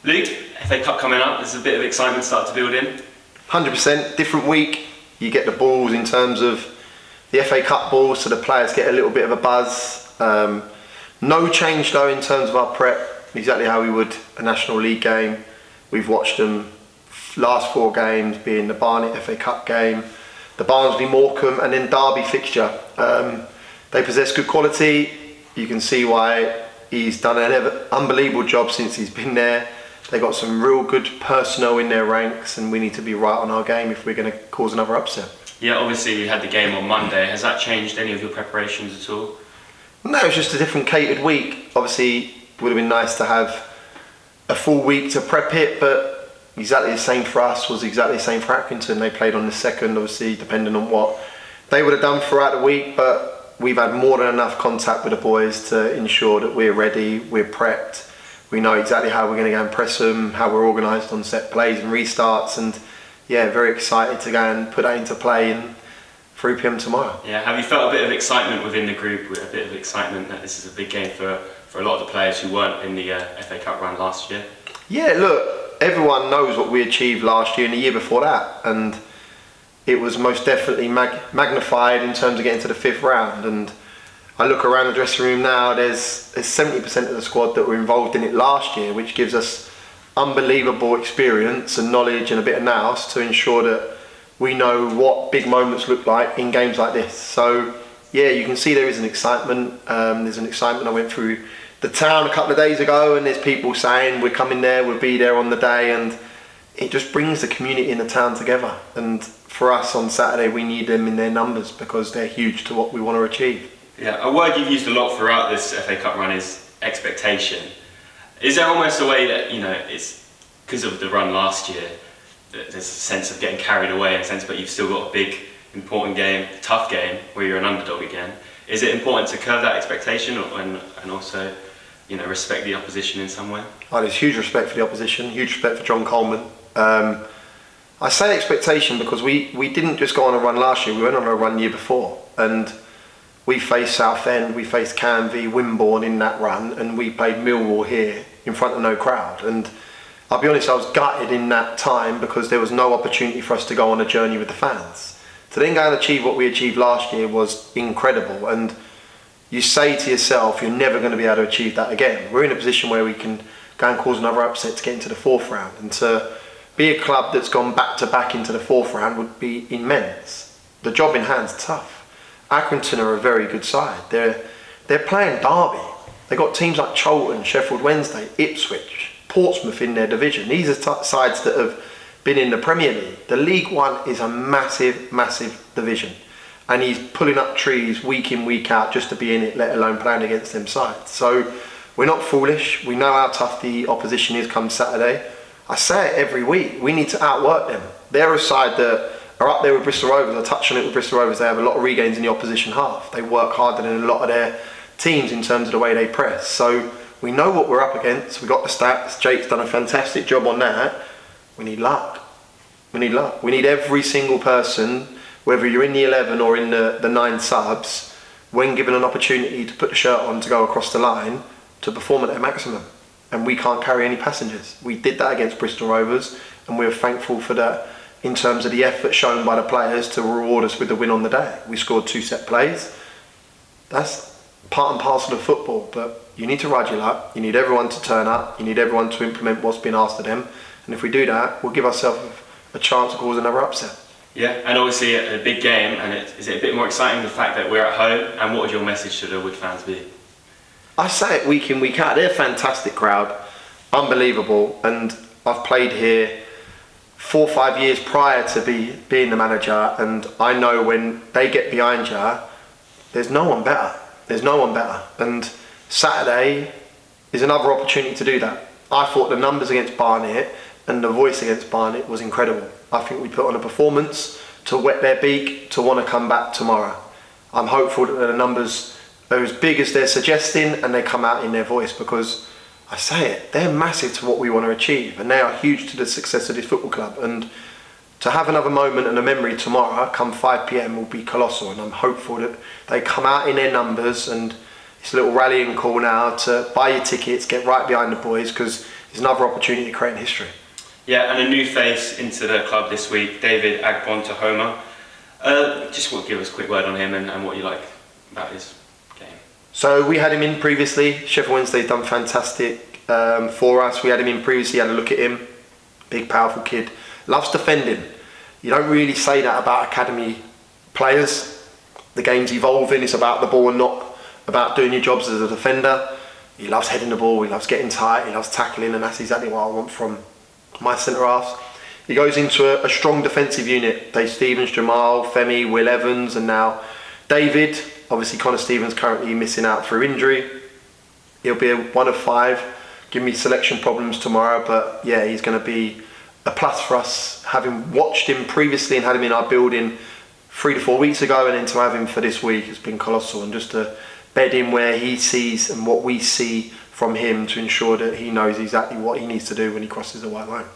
Luke, FA Cup coming up, there's a bit of excitement start to build in. 100%, different week. You get the balls in terms of the FA Cup balls, so the players get a little bit of a buzz. No change though in terms of our prep, exactly how we would a National League game. We've watched them last 4 games, being the Barnet FA Cup game, the Barnsley-Morecambe and then Derby fixture. They possess good quality. You can see why he's done an unbelievable job since he's been there. They've got some real good personnel in their ranks, and we need to be right on our game if we're going to cause another upset. Yeah, obviously we had the game on Monday. Has that changed any of your preparations at all? No, it's just a different catered week. Obviously, it would have been nice to have a full week to prep it, but exactly the same for us was exactly the same for Accrington. They played on the second, obviously, depending on what they would have done throughout the week, but we've had more than enough contact with the boys to ensure that we're ready, we're prepped. We know exactly how we're going to go and press them, how we're organised on set plays and restarts, and yeah, very excited to go and put that into play in 3 p.m. tomorrow. Yeah, have you felt a bit of excitement within the group, a bit of excitement that this is a big game for a lot of the players who weren't in the FA Cup run last year? Yeah, look, everyone knows what we achieved last year and the year before that, and it was most definitely magnified in terms of getting to the 5th round. And I look around the dressing room now, there's 70% of the squad that were involved in it last year, which gives us unbelievable experience and knowledge and a bit of nous to ensure that we know what big moments look like in games like this. So yeah, you can see there is an excitement. There's an excitement. I went through the town a couple of days ago and there's people saying we're coming there, we'll be there on the day, and it just brings the community in the town together. And for us on Saturday, we need them in their numbers because they're huge to what we want to achieve. Yeah, a word you've used a lot throughout this FA Cup run is expectation. Is there almost a way that, it's because of the run last year, that there's a sense of getting carried away in a sense, but you've still got a big, important game, tough game, where you're an underdog again. Is it important to curb that expectation and also, respect the opposition in some way? Oh, there's huge respect for the opposition, huge respect for John Coleman. I say expectation because we didn't just go on a run last year, we went on a run year before. And we faced Southend, we faced Canvey, Wimborne in that run, and we played Millwall here in front of no crowd. And I'll be honest, I was gutted in that time because there was no opportunity for us to go on a journey with the fans. To then go and achieve what we achieved last year was incredible. And you say to yourself, you're never going to be able to achieve that again. We're in a position where we can go and cause another upset to get into the 4th round. And to be a club that's gone back to back into the 4th round would be immense. The job in hand's tough. Accrington are a very good side. They're playing Derby. They've got teams like Charlton, Sheffield Wednesday, Ipswich, Portsmouth in their division. These are sides that have been in the Premier League. The League One is a massive, massive division. And he's pulling up trees week in, week out just to be in it, let alone playing against them sides. So we're not foolish. We know how tough the opposition is come Saturday. I say it every week. We need to outwork them. They're a side that are up there with Bristol Rovers. I touched on it with Bristol Rovers. They have a lot of regains in the opposition half. They work harder than a lot of their teams in terms of the way they press. So we know what we're up against. We've got the stats. Jake's done a fantastic job on that. We need luck. We need luck. We need every single person, whether you're in the 11 or in the 9 subs, when given an opportunity to put the shirt on to go across the line, to perform at their maximum. And we can't carry any passengers. We did that against Bristol Rovers, and we're thankful for that in terms of the effort shown by the players to reward us with the win on the day. We scored 2 set plays. That's part and parcel of football, but you need to ride your luck. You need everyone to turn up. You need everyone to implement what's been asked of them. And if we do that, we'll give ourselves a chance to cause another upset. Yeah, and obviously a big game, and is it a bit more exciting the fact that we're at home? And what would your message to the Wood fans be? I say it week in, week out. They're a fantastic crowd, unbelievable. And I've played here 4 or 5 years prior to being the manager, and I know when they get behind you, there's no one better. There's no one better. And Saturday is another opportunity to do that. I thought the numbers against Barnet and the voice against Barnet was incredible. I think we put on a performance to whet their beak to want to come back tomorrow. I'm hopeful that the numbers are as big as they're suggesting and they come out in their voice, because I say it, they're massive to what we want to achieve, and they are huge to the success of this football club. And to have another moment and a memory tomorrow come 5 p.m. will be colossal, and I'm hopeful that they come out in their numbers. And it's a little rallying call now to buy your tickets, get right behind the boys, because is another opportunity to create history. Yeah, and a new face into the club this week, David Agbontohoma. Just give us a quick word on him and what you like about his game. So we had him in previously. Sheffield Wednesday's done fantastic for us. We had him in previously, had a look at him. Big, powerful kid. Loves defending. You don't really say that about academy players. The game's evolving. It's about the ball and not about doing your jobs as a defender. He loves heading the ball. He loves getting tight. He loves tackling, and that's exactly what I want from my centre halves. He goes into a strong defensive unit. Dave Stevens, Jamal, Femi, Will Evans, and now David. Obviously, Connor Stevens currently missing out through injury. He'll be a 1 of 5. Give me selection problems tomorrow, but yeah, he's going to be a plus for us. Having watched him previously and had him in our building 3 to 4 weeks ago, and then to have him for this week has been colossal. And just to bed him where he sees and what we see from him to ensure that he knows exactly what he needs to do when he crosses the white line.